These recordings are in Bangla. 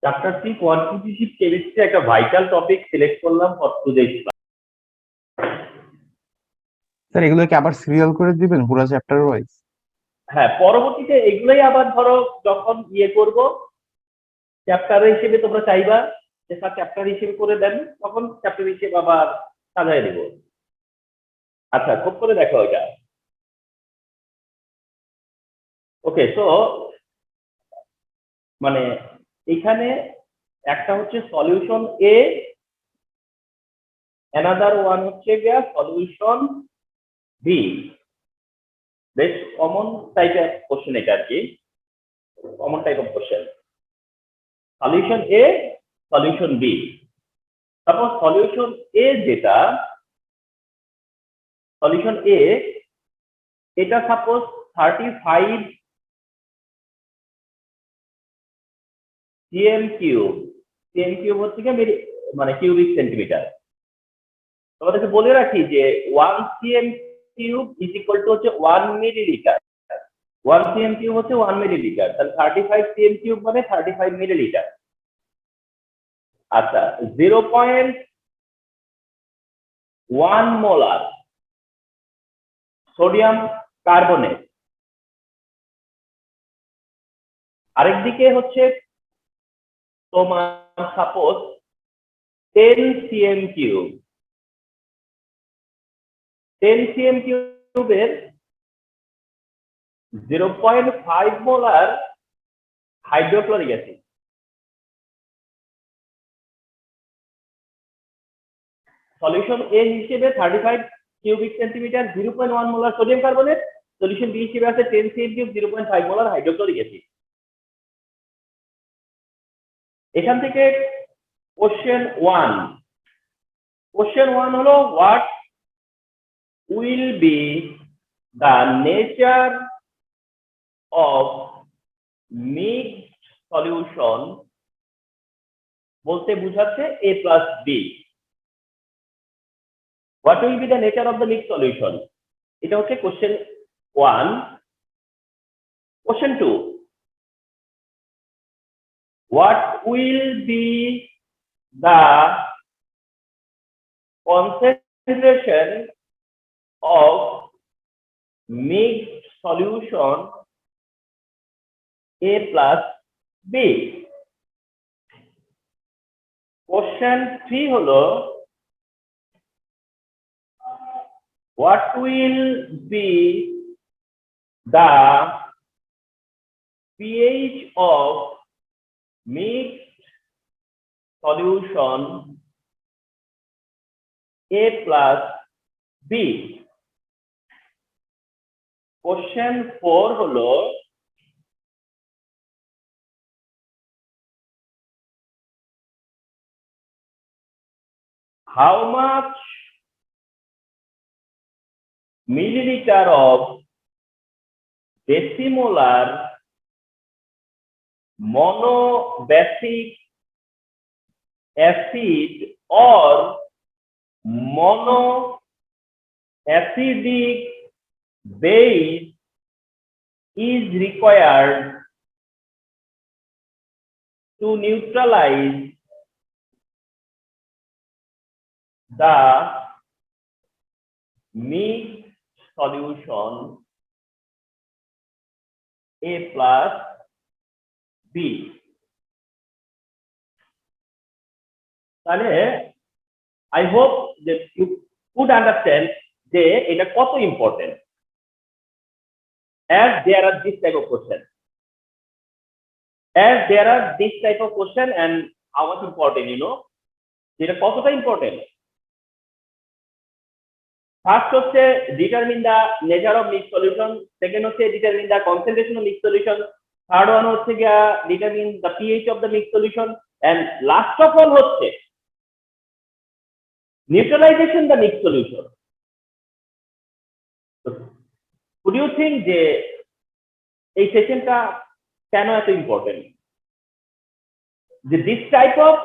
চ্যাপ্টার 3 কোয়ান্টিটেটিভ কেমিস্ট্রি একটা ভাইটাল টপিক সিলেক্ট করলাম ফর টুডে ক্লাস। স্যার এগুলো কি আবার সিরিয়াল করে দিবেন পুরো চ্যাপ্টার ওয়াইজ? হ্যাঁ, পরবর্তীতে এগুলোই আবার ধরো যখন করব চ্যাপ্টার হিসেবে তোমরা চাইবা যে স্যার চ্যাপ্টার হিসেবে করে দেন, তখন চ্যাপ্টার হিসেবে আবার সাজায় দেব। আচ্ছা, খুব করে দেখো এটা। ওকে, তো মানে এখানে একটা হচ্ছে সলিউশন এ, অ্যানাদার ওয়ান হচ্ছে গিয়া সলিউশন বি। বেশ কমন টাইপের কোশ্চেন এটা আর কি, common type of question. Solution A, solution B. তারপর সলিউশন এ যেটা, সলিউশন এ এটা suppose 35 CM cube. CM cube হচ্ছে কি মানে কিউবিক সেন্টিমিটার। তোমাদেরকে বলে রাখি যে 1 CM cube is equal to হচ্ছে 1 মিলিলিটার। 1 সিএম কিউব হচ্ছে 1 মিলিলিটার, তাহলে 35 সিএম কিউব মানে 35 মিলিলিটার। আচ্ছা, 0.1 মোলার সোডিয়াম কার্বনেট। আরেকদিকে হচ্ছে তোমার সাপোজ 10 সিএম কিউব। 10 সিএম কিউবের 0.5 molar hydrochloric acid. Solution A হিসেবে 35 cubic centimetre 0.1 molar sodium carbonate, solution B হিসেবে আছে 10 CM cube 0.5 molar hydrochloric acid. এখান থেকে কোশ্চেন 1 হলো what will be the nature of mixed solution, বলতে বুঝাচ্ছে A plus B. What will be the nature of the mixed solution, এটা হচ্ছে question 1। Question 2, what will be the concentration of mixed solution A plus B? Question 3 হলো what will be the pH of mixed solution A plus B? Question 4 হলো how much milliliter of decimolar monobasic acid or monoacidic base is required to neutralize the mixed solution A plus B? তাহলে I hope that you could understand যে এটা কত important, as there are this type of question, and how much important, যেটা কতটা ইম্পর্টেন্ট। ফার্স্ট হচ্ছে determine the nature of mixed solution, second হচ্ছে determine the concentration of mixed solution, third one হচ্ছে গিয়া determine the pH of the mixed solution, and last of all হচ্ছে neutralisation the mixed solution. Would you think যে এই সেশনটা কেন এত ইম্পর্টেন্ট? যে দিস টাইপ অফ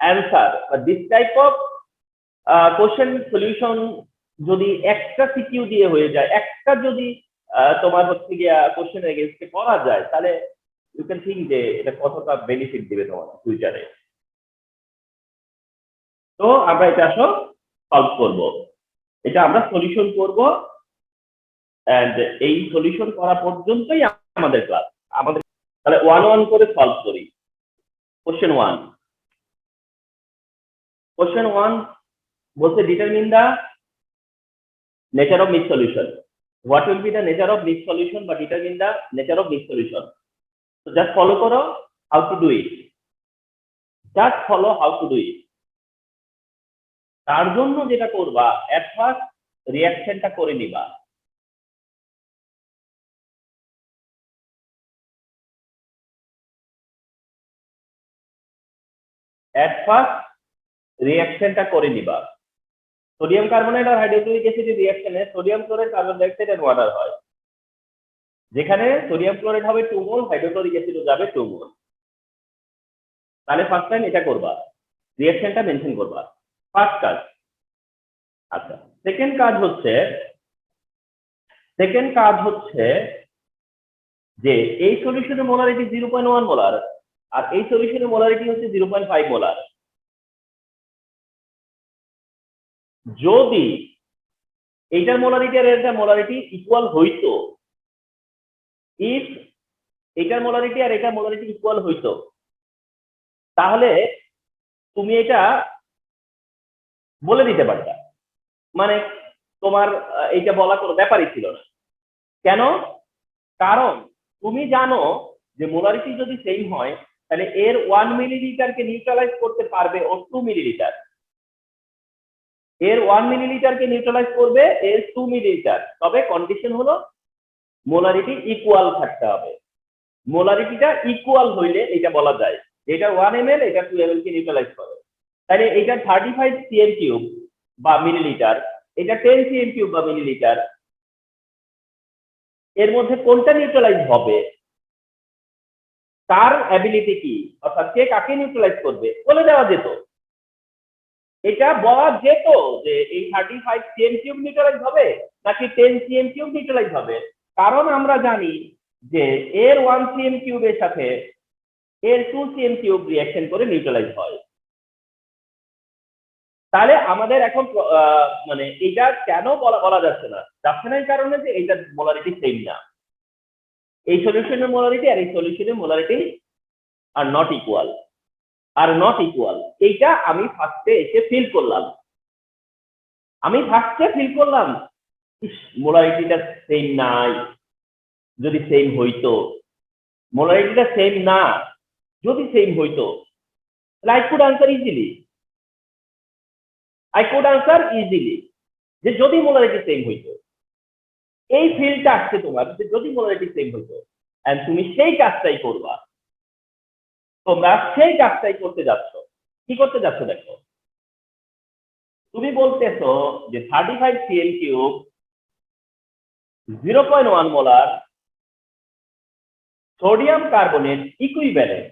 অ্যান্সার বা this type of question solution যদি একটা সিকিউ দিয়ে হয়ে যায়, একটা যদি তোমার হচ্ছে গিয়া কোশ্চেন এগেইনস্টে করা যায়, তাহলে ইউ ক্যান থিঙ্ক যে এটা কতটা বেনিফিট দিবে তোমার ফিউচারে। তো আমরা এটা আসো সলভ করব, এটা আমরা সলিউশন করব, এন্ড এই সলিউশন করা পর্যন্তই আমাদের ক্লাস। আমাদের তাহলে ওয়ান ওয়ান করে সলভ করি। কোশ্চেন ওয়ান, কোশ্চেন ওয়ান বলতে determine the nature of mixed solution. What will be the nature of mixed solution, but determine the nature of mixed solution. So just follow karo how to do it. Just follow how to do it. তার জন্য যেটা করবা, at first রিঅ্যাকশনটা করে নিবা। at first রিঅ্যাকশনটা করে নিবা। সোডিয়াম কার্বনেট আর হাইড্রোক্লোরিক অ্যাসিডের রিঅ্যাকশনে sodium chloride, carbon dioxide and water হয়। যেখানে সোডিয়াম ক্লোরাইড হবে 2 মোল, হাইড্রোক্লোরিক অ্যাসিডও যাবে 2 মোল। তাহলে ফার্স্ট টাইম এটা করবা, রিঅ্যাকশনটা মেনশন করবা, ফার্স্ট কাজ। আচ্ছা, সেকেন্ড কাজ হচ্ছে যে এই সলিউশনের মোলারিটি 0.1 মোলার আর এই সলিউশনের মোলারিটি হচ্ছে 0.5 মোলার। যদি এইটার মোলারিটি আর এটার মোলারিটি ইকুয়াল হইতো, ইফ এটার মোলারিটি আর এটার মোলারিটি ইকুয়াল হইতো, তাহলে তুমি এটা বলে দিতে পারতা, মানে তোমার এইটা বলা কোনো ব্যাপারই ছিল না। কেন? কারণ তুমি জানো যে মোলারিটি যদি সেম হয় তাহলে এর 1 মিলিলিটারকে নিউট্রালাইজ করতে পারবে ও 2 মিলিলিটার, এর 1 মিলিলিটারকে নিউট্রালাইজ করবে এর 2 মিলিলিটার। তবে কন্ডিশন হলো মোলারিটি ইকুয়াল থাকতে হবে। মোলারিটিটা ইকুয়াল হইলে এটা বলা যায় এটা 1 ml, এটা 2 ml কে নিউট্রালাইজ করে। তাহলে এটা 35 cm³ বা মিলিলিটার, এটা 10 cm³ বা মিলিলিটার, এর মধ্যে কোনটা নিউট্রালাইজ হবে, তার অ্যাবিলিটি কি, অর্থাৎ কে কাকে নিউট্রালাইজ করবে বলে দেওয়া যেত। এটা বলা যেত যে এই 35 cm³ নিউট্রালাইজ হবে নাকি 10 cm³ নিউট্রালাইজ হবে, কারণ আমরা জানি যে এর 1 cm³ এর সাথে এর 2 cm³ রিঅ্যাকশন করে নিউট্রালাইজ হয়। তাহলে আমাদের এখন মানে এটা কেন বলা যাচ্ছে না এই কারণে যে এইটার মোলারিটি সেম না, এই সলিউশনের মোলারিটি আর এই সলিউশনের মোলারিটি আর নট ইকুয়াল, এইটা আমি ফার্স্টে এসে ফিল করলাম। মোলারিটিটা সেম নাই, যদি সেম হইতো, মোলারিটিটা সেম না, যদি সেম হইতো তাহলে আই কুড আনসার ইজিলি যে যদি মোলারিটি সেম হইতো। এই ফিলটা আসছে তোমার যে যদি মোলারিটি সেম হইতো, এন্ড তুমি সেই কাজটাই করবা। তোমরা সেই কাজটাই করতে যাচ্ছ। কি করতে যাচ্ছ দেখো, তুমি বলতেছো যে 35 cm³ 0.1 molar sodium carbonate equivalent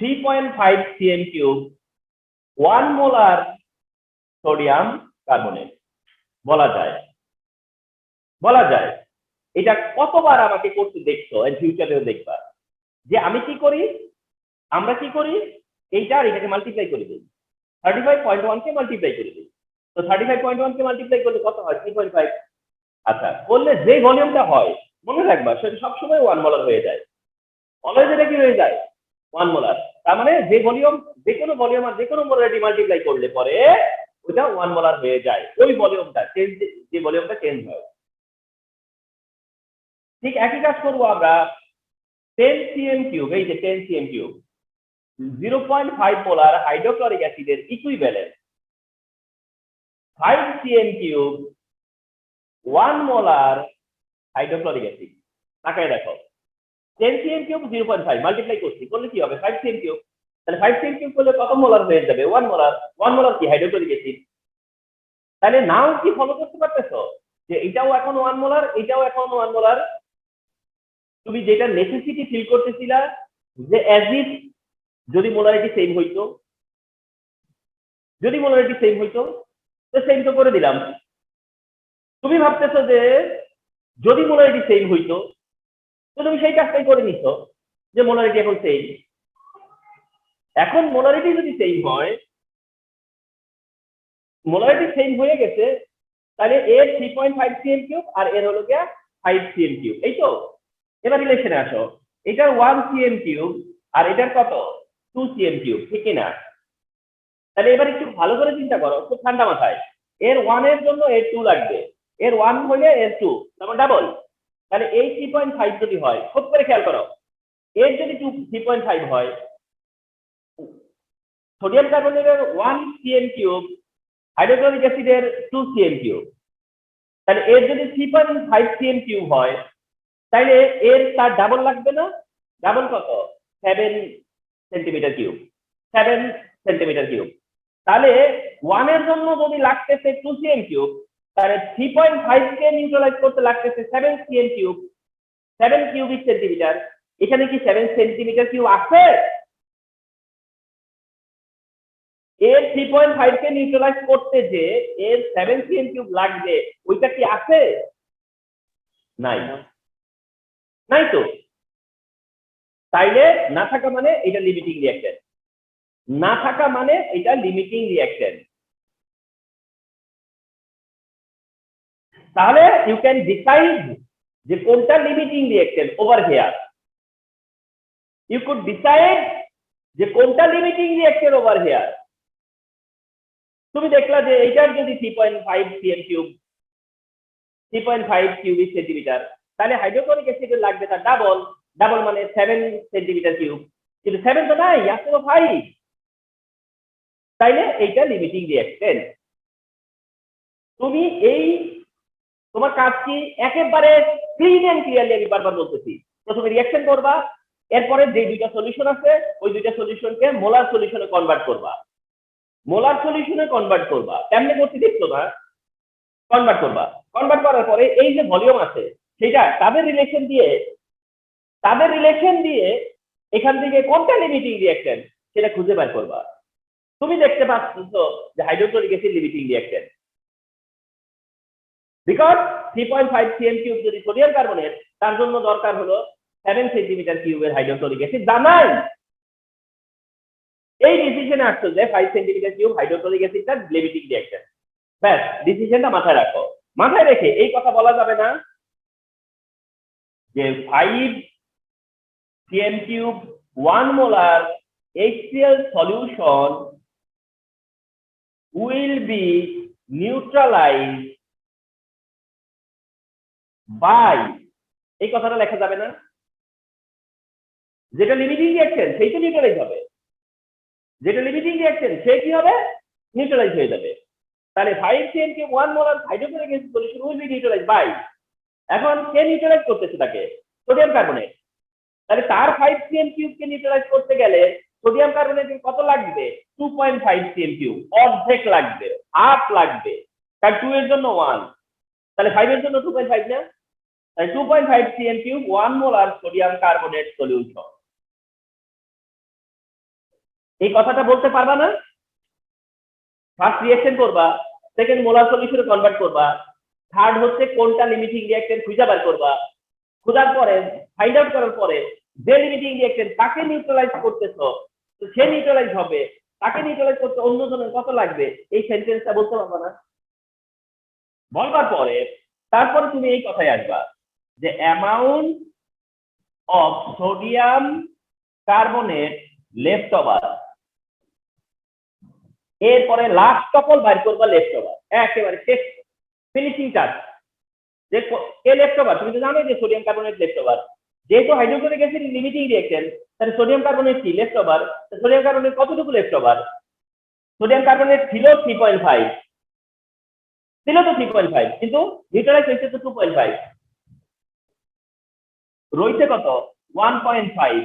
3.5 cm³ 1 molar sodium carbonate. বলা যায় এটা কতবার আমাকে করতে দেখছো, এন্ড ফিউচারেও দেখবা যে আমরা কি করি এইটা আর এটাকে মাল্টিপ্লাই করে দিই, 35.1 কে মাল্টিপ্লাই করে দিই। তো 35.1 কে মাল্টিপ্লাই করলে কত হয়? 3.5। আচ্ছা, করলে যে ভলিউমটা হয় মনে রাখবা সেটা সবসময় 1 মোলার হয়ে যায়, অলওয়েজ এটা কি হয়ে যায় 1 মোলার। তার মানে যে কোনো ভলিউম আর যে কোনো মোলারিটি মাল্টিপ্লাই করলে পরে ওটা 1 মোলার হয়ে যায়, ওই ভলিউমটা যে ভলিউমটা চেঞ্জ হয়। ঠিক একই কাজ করবো আমরা 10 cm³, এই যে 10 cm³ 0.5 মোলার হাইড্রোক্লোরিক অ্যাসিডের equivalent 5 cm³ 1 molar hydrochloric acid. তাকায় দেখো 10 cm³ 0.5 মাল্টিপ্লাই করলে কি হবে 5 cm³। তাহলে 5 cm³ করলে কত মোলার হয়ে যাবে? 1 মোলার। 1 মোলার কি হাইড্রোক্লোরিক অ্যাসিড। তাহলে নাও কি ফলো করতে পারতেছো যে এটাও এখন 1 মোলার, এটাও এখন 1 মোলার। তুমি যেটা নেসেসিটি ফিল করতেছিলা যে অ্যাজ ইফ যদি মোলারিটি সেম হইতো, তো সেম তো করে দিলাম। তুমি ভাবতেছো যে যদি মোলারিটি সেম হইতো, তো তুমি সেই কাজটাই করে নিচ্ছ যে মোলারিটি এখন সেম। এখন মোলারিটি যদি সেম হয়, মোলারিটি সেম হয়ে গেছে, তাহলে এর 3.5 cm কিউব আর এর হলো গিয়া 5 cm কিউব, এই তো। এবার রিলেশনে আসো, এটার 1 cm কিউব আর এটার কত 2 cm কিউব, ঠিক না? তাহলে এবার একটু ভালো করে চিন্তা করো, খুব ঠান্ডা মাথায়। এর 1 এর জন্য এর 2 লাগবে, এর 1 হলে এর 2, তারপর ডাবল। তাহলে এই 3.5 যদি হয়, খুব করে খেয়াল করো, এর যদি 3.5 হয়, সোডিয়াম কার্বনেটের 1 cm কিউব, হাইড্রোক্লোরিক অ্যাসিডের 2 cm কিউব, তাহলে এর যদি 3.5 cm কিউব হয়, তাহলে এর তার ডাবল লাগবে না? ডাবল কত? 7 সেন্টিমিটার কিউব, 7 সেন্টিমিটার কিউব। তাহলে 1 এর জন্য যদি লাগতেছে 2 cm কিউব, তাহলে 3.5 কে নিউট্রালাইজ করতে লাগতেছে 7 cm কিউব, 7 কিউবিক সেন্টিমিটার। এখানে কি 7 সেন্টিমিটার কিউব আছে? এর 3.5 কে নিউট্রালাইজ করতে যে এর 7 cm কিউব লাগবে, ওইটা কি আছে? নাই, নাই তো। তাইলে না থাকা মানে এটা লিমিটিং রিঅ্যাকশন, না থাকা মানে এটা লিমিটিং রিঅ্যাকশন। তাহলে ইউ ক্যান ডিসাইড যে কোনটা limiting reaction over here. You could decide যে কোনটা লিমিটিং রিঅ্যাকশন ওভার হিয়ার। তুমি দেখলা যে এইটার যদি 3.5 cm কিউব, 3.5 কিউবিক সেন্টিমিটার, তাহলে হাইড্রোক্লোরিক অ্যাসিডের লাগবে তার ডাবল, ডাবল মানে 7 সেন্টিমিটার কিউব, কিন্তু 7 তো নাই, আছে তো 5। তাইলে এইটা লিমিটিং রিঅ্যাকশন। তুমি এই তোমার কাজ কি একেবারে ক্লিন এন্ড ক্লিয়ারলি আমি বারবার বলতেছি, প্রথমে রিঅ্যাকশন করবা, এরপরে যে দুইটা সলিউশন আছে ওই দুইটা সলিউশনকে মোলার সলিউশনে কনভার্ট করবা, মোলার সলিউশনে কনভার্ট করবা। কেমনে করতে দেখছো না? কনভার্ট করবা, কনভার্ট করার পরে এই যে ভলিউম আছে সেটা তাদের রিলেশন দিয়ে এখান থেকে কোনটা লিমিটিং রিঅ্যাকশন সেটা খুঁজে বের করবা। তুমি দেখতে পাচ্ছ যে hydrochloric acid limiting reaction, because 3.5 cm cube যদি সোডিয়াম কার্বনেট, তার জন্য দরকার হলো 7 সেন্টিমিটার কিউবের হাইড্রোক্লোরিক অ্যাসিড, জানাই। এই ডিসিশনে আসছো যে 5 সেন্টিমিটার কিউব হাইড্রোক্লোরিক অ্যাসিডটা লিমিটিং রিঅ্যাকশন। ব্যাস, ডিসিশনটা মাথায় রাখো। মাথায় রেখে এই কথা বলা যাবে না যে 5 cm cube 1 molar HCl solution will be neutralized by, এই কথাটা লেখা যাবে না। যেটা লিমিটিং রিঅ্যাকশন সেই তো নিউট্রালাইজ হবে, যেটা লিমিটিং রিঅ্যাকশন সে কি হবে? নিউট্রালাইজ হয়ে যাবে। তাহলে 5 cm cube 1 molar hydrochloric acid solution will be neutralize by, এখন কে নিউট্রালাইজ করতেছে তাকে? Sodium carbonate. তাহলে তার 5 cm কিউব কে নিউট্রালাইজ করতে গেলে সোডিয়াম কার্বনেটের কত লাগবে? 2.5 cm কিউব, অর্ধেক লাগবে, হাফ লাগবে, কারণ 2 এর জন্য 1, তাহলে 5 এর জন্য 2.5 না? তাহলে 2.5 cm cube 1 molar sodium carbonate solution. এই কথাটা বলতে পারবা না? ফার্স্ট রিঅ্যাকশন করবা, সেকেন্ড মোলার সলিউশনে কনভার্ট করবা, থার্ড হচ্ছে কোনটা লিমিটিং রিঅ্যাকশন খুঁজে বের করবা, খোঁজার পরে ফাইন্ড আউট করার পরে যে লিমিটিং রিঅ্যাকশন তাকে নিউট্রালাইজ করতেছো, তো সে নিউট্রালাইজ হবে, তাকে নিউট্রালাইজ করতে অন্যজনের কত লাগবে, এই সেন্টেন্সটা বলতে পারবা না। বলবার পরে তারপরে তুমি এই কথায় আসবা যে amount of sodium carbonate left over, এরপরে লাস্ট টপল বাইর করবা লেফট ওভার, একেবারে শেষ ফিনিশিং টাচ। যে কে লেফট ওভার? তুমি তো জানো যে সোডিয়াম কার্বনেট লেফট ওভার। যেহেতু হাইড্রোক্লোরিক অ্যাসিড লিমিটিং রিঅ্যাকশন, তাহলে সোডিয়াম কার্বনেট কি লেফট ওভার? সোডিয়াম কার্বনেট কতটুকু লেফট ওভার? সোডিয়াম কার্বনেট ছিল 3.5, ছিল তো 3.5, কিন্তু নিউট্রালাইজ হয়েছে তো 2.5, রয়েছে কত? 1.5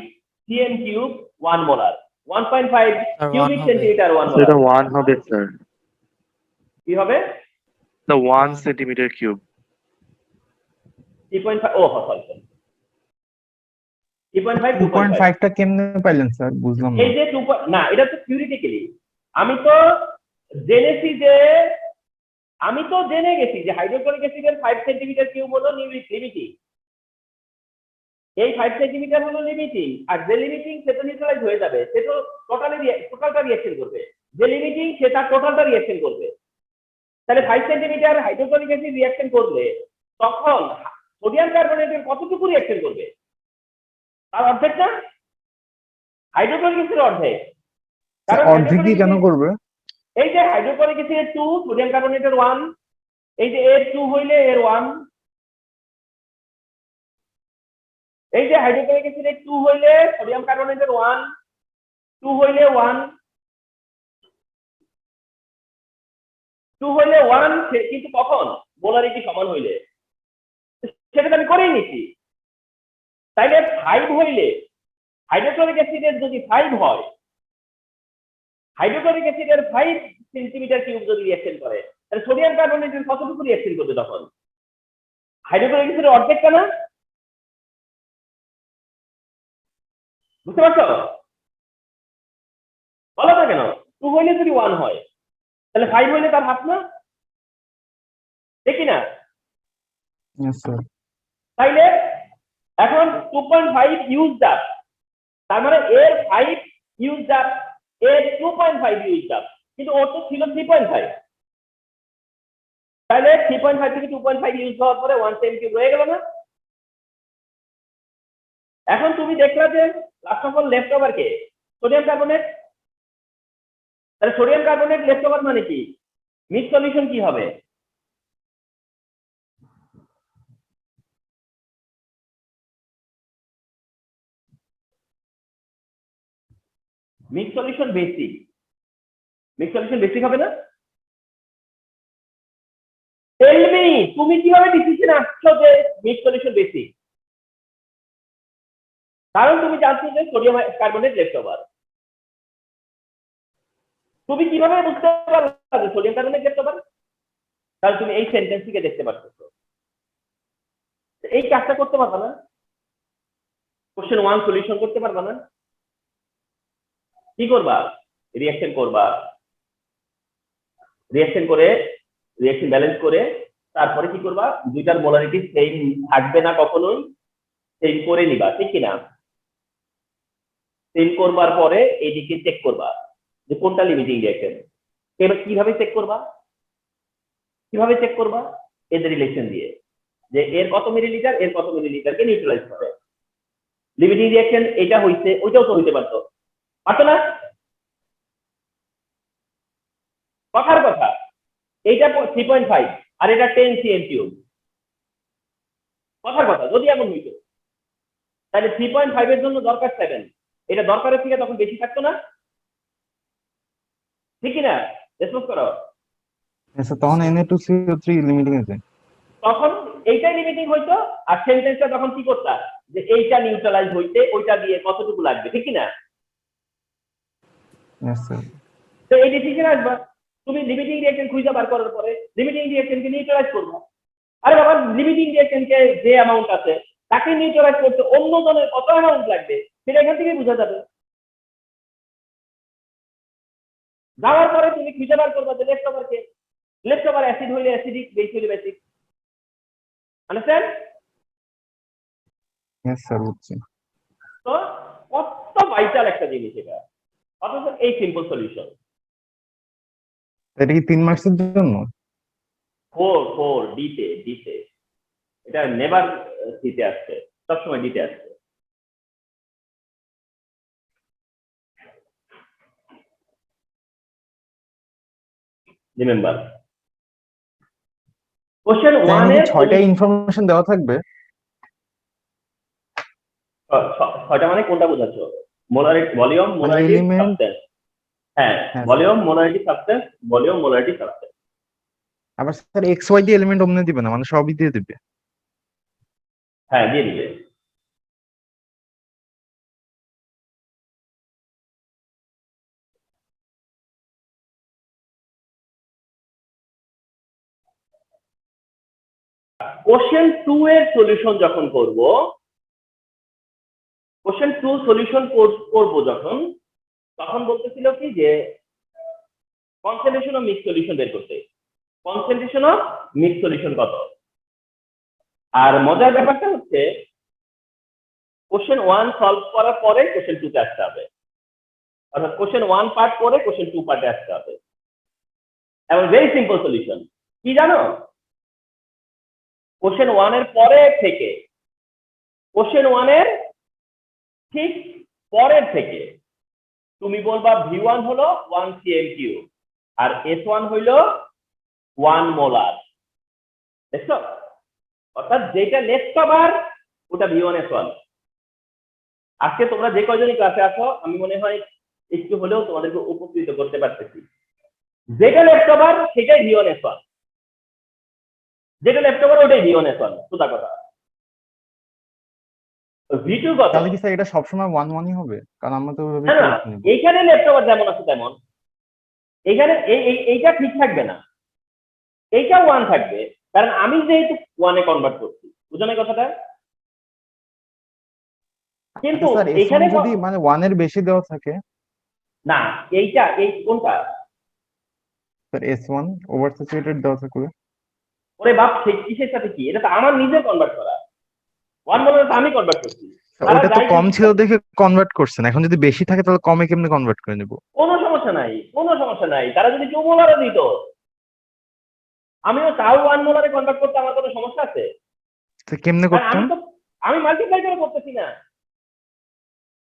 cm cube 1 molar, 1.5 cubic centimetre 1 molar. সেটা 1 হবে স্যার, কি হবে? the 1 centimeter cube 3.5, O sorry 3.5 2.5 টা কেমনে পাইলেন স্যার? বুঝলাম না। এই যে না, এটা তো থিওরিটিক্যালি। আমি তো জেনেছি যে আমি তো জেনে গেছি যে হাইড্রোক্লোরিক অ্যাসিডের 5 সেন্টিমিটার কিউব হলো লিমিটিং, এই 5 সেন্টিমিটার হলো লিমিটিং, আর যে লিমিটিং সেটা নিউট্রালাইজ হয়ে যাবে, সে তো টোটালটা রিঅ্যাকশন করবে, যে লিমিটিং সেটা টোটালটা রিঅ্যাকশন করবে। তাহলে 5 সেন্টিমিটার হাইড্রোক্লোরিক অ্যাসিড রিঅ্যাকশন করলে তখন সোডিয়াম কার্বনেটের কতটুকু রিঅ্যাকশন করবে? তার অর্ধেক না? হাইড্রোক্লোরিক অ্যাসিডের অর্ধেক। কারণ অর্ধেকই কেন করবে? এই যে হাইড্রোক্লোরিক অ্যাসিডের 2, সোডিয়াম কার্বনেটের 1, এই যে এর 2 হইলে এর 1, এই যে হাইড্রোক্লোরিক অ্যাসিডের 2 হইলে সোডিয়াম কার্বনেটের 1, 2 হইলে 1, 2 হইলে 1, কিন্তু কখন? মোলারিটি সমান হইলে। সেটা আমি করেই নিচ্ছি। তাইলে 5 হইলে হাইড্রোক্লোরিক অ্যাসিডের যদি 5 হয়, হাইড্রোক্লোরিক অ্যাসিডের 5 সেন্টিমিটার কিউব যদি রিঅ্যাকশন করে, তাহলে সোডিয়াম কার্বনেটের কতটুকু রিঅ্যাকশন করবে তখন? হাইড্রোক্লোরিক অ্যাসিডের অর্ধেকটা না? বুঝতে পারছো? বলো না কেন? 2 হইলে যদি 1 হয়, তাহলে 5 হইলে তার হাফ না? দেখি না? Yes, sir. তাইলে এখন 2.5 ইউজড আপ, তার মানে এর 5 ইউজড আপ, এর 2.5 ইউজড আপ, কিন্তু ওর তো ছিল 3.5। তাহলে 3.5 থেকে 2.5 ইউজ হওয়ার পরে 1 সেমি কিউব রয়ে গেল না? এখন তুমি দেখলা যে last of all left over K? Sodium carbonate. তাহলে সোডিয়াম কার্বনেট লেফট ওভার মানে কি? মিক্স সলিউশন কি হবে? Mix solution basic. Mix solution basic হবে না? টেল মি, তুমি কিভাবে ডিসিশন আসছো যে মিক্স সলিউশন বেসিক? কারণ তুমি জানছো যে সোডিয়াম কার্বনেট লেফট ওভার। তুমি কিভাবে বুঝতে পারলা যে সোডিয়াম কার্বনেট লেফট ওভার? তাহলে তুমি এই সেন্টেন্স থেকে দেখতে পাচ্ছো। এই কাজটা করতে পারবা না? কোশ্চেন 1 সলিউশন করতে পারবা না? কি করবা? রিঅ্যাকশন করবা, রিঅ্যাকশন করে রিঅ্যাকশন ব্যালেন্স করে তারপরে কি করবা? দুইটার মোলারিটি সেম থাকবে না কখনোই, সেম করে নিবা, ঠিক কিনা? সেম করবার পরে এইদিকে চেক করবা যে কোনটা লিমিটিং রিঅ্যাকশন। এবার কিভাবে চেক করবা? কিভাবে চেক করবা? এদের রিলেশন দিয়ে, যে এর কত মিলিলিটার, এর কত মিলিলিটারকে নিউট্রালাইজ করে। লিমিটিং রিঅ্যাকশন এটা হইছে, ওইটাও তো হইতে পারতো, পারতো না? কথার কথা, এইটা 3.5 আর এটা 10 cm কিউব। কথার কথা, যদি এমন হইতো তাহলে 3.5 এর জন্য দরকার 7, এটা দরকারের থেকে তখন বেশি থাকতো না, ঠিক কিনা? রেসপন্স করো। Yes, sir. তখন Na2CO3 লিমিটিং আছে। তখন এইটাই লিমিটিং হইতো, আর সেন্টেন্সটা তখন কি করতা? যে এইটা নিউট্রালাইজ হইতে ওইটা দিয়ে কতটুকু লাগবে, ঠিক কিনা? Yes, sir. তো এই ডিসিশন আসবা, তুমি লিমিটিং রিঅ্যাকশন খুঁজে বার করার পরে লিমিটিং রিঅ্যাকশনকে নিউট্রালাইজ করবা। আরে বাবা, লিমিটিং রিঅ্যাকশনকে যে অ্যামাউন্ট আছে তাকে নিউট্রালাইজ করতে অন্য জনের কত অ্যামাউন্ট লাগবে সেটা এখান থেকে বোঝা যাবে। যাওয়ার পরে তুমি খুঁজে বার করবা যে লেফট ওভার কে? লেফট ওভার অ্যাসিড হইলে অ্যাসিডিক, বেস হইলে বেসিক। আন্ডারস্ট্যান্ড? Yes, sir. বুঝছি। তো কত ভাইটাল একটা জিনিস এটা, অথচ এই সিম্পল সলিউশন। এটা কি 3 মার্কসের জন্য? 4 ডিতে এটা নেভার সিতে আসছে, সবসময় ডিতে আসছে। রিমেম্বার কোশ্চেন 1 এর 6টা ইনফরমেশন দেওয়া থাকবে। 6টা মানে কোনটা বোঝাচ্ছ? Molarity, volume, molarity, element. Substance. হ্যাঁ, হ্যাঁ, volume, molarity, substance, volume, molarity, substance. আবার স্যার XY দিয়ে এলিমেন্ট অমনে দিবে না, মানে সবই দিয়ে দিবে। হ্যাঁ, দিয়ে দিবে। কোশ্চেন 2 এর সলিউশন যখন করব, কোশ্চেন 2 সলিউশন করব যখন, তখন বলতেছিল কি যে কনসেন্ট্রেশন অফ মিক্স সলিউশন বের করতে। কনসেন্ট্রেশন অফ মিক্স সলিউশন কত। আর মজার ব্যাপারটা হচ্ছে কোশ্চেন 1 সলভ করার পরে কোশ্চেন 2 তে আসতে হবে, অর্থাৎ কোশ্চেন 1 পার্ট করে কোশ্চেন 2 পার্টে আসতে হবে। এবং ভেরি সিম্পল সলিউশন কি জানো, কোশ্চেন 1 এর পরে থেকে কোশ্চেন 1 এর ঠিক পরের থেকে তুমি বলবা V1 হলো 1 cm3 আর S1 হইলো 1 মোলার। দেখছো, অর্থাৎ যেটা নেক্সট আবার ওটা V1 S1। আজকে তোমরা যে কয়জনই ক্লাসে আসো আমি মনে হয় একটু হলেও তোমাদেরকে উপকৃত করতে পারতেছি। যেটা লেফট ওভার সেটাই V1 S1, যেটা লেফট ওভার ওটাই V1 S1, সোজা কথা। V2 কত? তাহলে কি স্যার এটা সবসময় 1-1ই হবে? কারণ আমরা তো ওইভাবে না, করে নিব। এইখানে লেফট ওভার যেমন আছে তেমন এইখানে এইটা ঠিক থাকবে না, এইটা 1 থাকবে, কারণ আমি যেহেতু 1 এ কনভার্ট করছি, বুঝো না কথাটা? কিন্তু আচ্ছা স্যার, এখানে S1 যদি মানে 1 এর বেশি দেওয়া থাকে, না, এইটা এই কোনটা? স্যার S1 ওভার স্যাচুরেটেড দেওয়া থাকলে? ওরে বাপ, সেই কিসের সাথে কি? এটা তো আমার নিজের কনভার্ট করা, 1 বলে তো আমি কনভার্ট করছি। ওটা তো কম ছিল দেখে কনভার্ট করছেন, এখন যদি বেশি থাকে তাহলে কমে কেমনে কনভার্ট করে নিব? কোনো সমস্যা নাই, কোনো সমস্যা নাই। তারা যদি 2 মোলারও দিত আমিও তাও 1 মোলারে কনভার্ট করতে আমার কোনো সমস্যা আছে? তো কেমনে কারণ করতেন? আমি মাল্টিপ্লাই করে করতেছি না।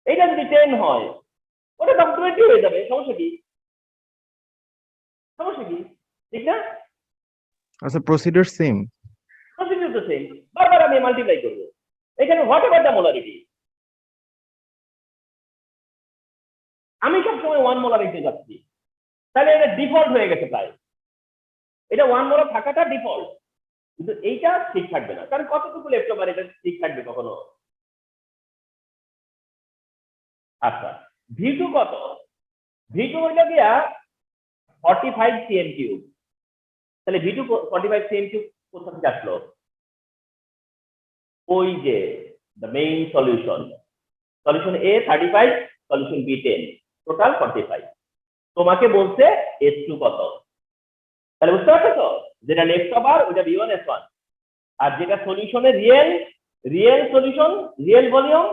এইটা যদি 10 হয় ওটা তখন 20 হয়ে যাবে, সমস্যা কি? সমস্যা কি? ঠিক না? আচ্ছা, প্রসিডিউর সেম। প্রসিডিউর তো সেম, বারবার আমি মাল্টিপ্লাই করবো। এখানে হোয়াট এভার দ্য মোলারিটি, আমি সবসময় 1 মোলার দিতে যাচ্ছি, তাহলে এটা ডিফল্ট হয়ে গেছে প্রায়। এটা 1 মোলার থাকাটা ডিফল্ট, কিন্তু এইটা ঠিক থাকবে না, কারণ কতটুকু লেফট ওভার এটা ঠিক থাকবে কখনো? আচ্ছা, V2 কত? V2 হইল গিয়া 45 cm3। তাহলে V2 45 cm3 কোথা থেকে আসলো? ওই যে the main solution, solution A 35, solution B 10, total 45। তোমাকে বলছে S2 কত, তাহলে বুঝতে পারছো তো? যেটা লেফট ওভার ওটা V1 S1, আর যেটা সলিউশনের রিয়েল সলিউশন, রিয়েল ভলিউম,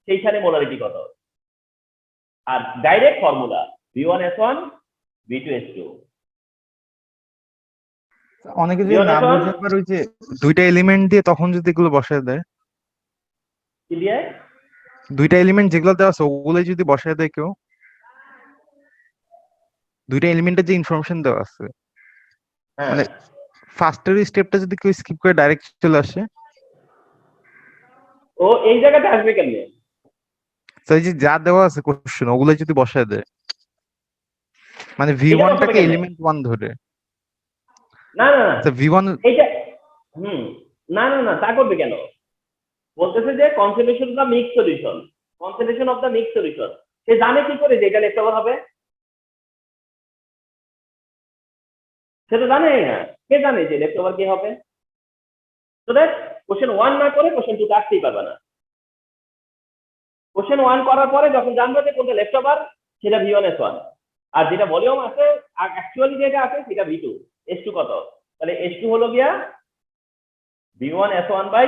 সেইখানে মোলারিটি কত। আর direct formula V1 S1 V2 S2। অনেকে যদি V1 না S1 বুঝে আবার ওই যে দুইটা এলিমেন্ট দিয়ে তখন যদি এগুলো বসায় দেয়, কি দিয়ে? দুইটা এলিমেন্ট যেগুলো দেওয়া আছে ওগুলোই যদি বসায় দেয় কেউ, দুইটা এলিমেন্টের যে ইনফরমেশন দেওয়া আছে, হ্যাঁ, মানে ফার্স্টের স্টেপটা যদি কেউ স্কিপ করে ডাইরেক্ট চলে আসে, ও এই জায়গাতে আসবে কেমনে? তো এই যে যা দেওয়া আছে কোশ্চেন ওগুলো যদি বসায় দেয়, মানে এটা বসাবে V1টাকে কেমনে? এলিমেন্ট 1 ধরে, না না না, আচ্ছা V1, এইটা না না না, তা করবে কেন? বলতেছে যে concentration of the mix solution, concentration of the mix solution. সে জানে কি করে যে এটা লেফট ওভার হবে? সে তো জানেই না। কে জানে যে লেফট ওভার কি হবে? তো দেখ, কোশ্চেন 1 না করে কোশ্চেন 2 আসতেই পারবে না। কোশ্চেন 1 করার পরে যখন জানবে যে কোনটা লেফট ওভার, সেটা V1 S1, আর যেটা ভলিউম আছে অ্যাকচুয়ালি যেটা আছে সেটা V2। S2 কত? তাহলে S2 হলো গিয়া V1 S1 by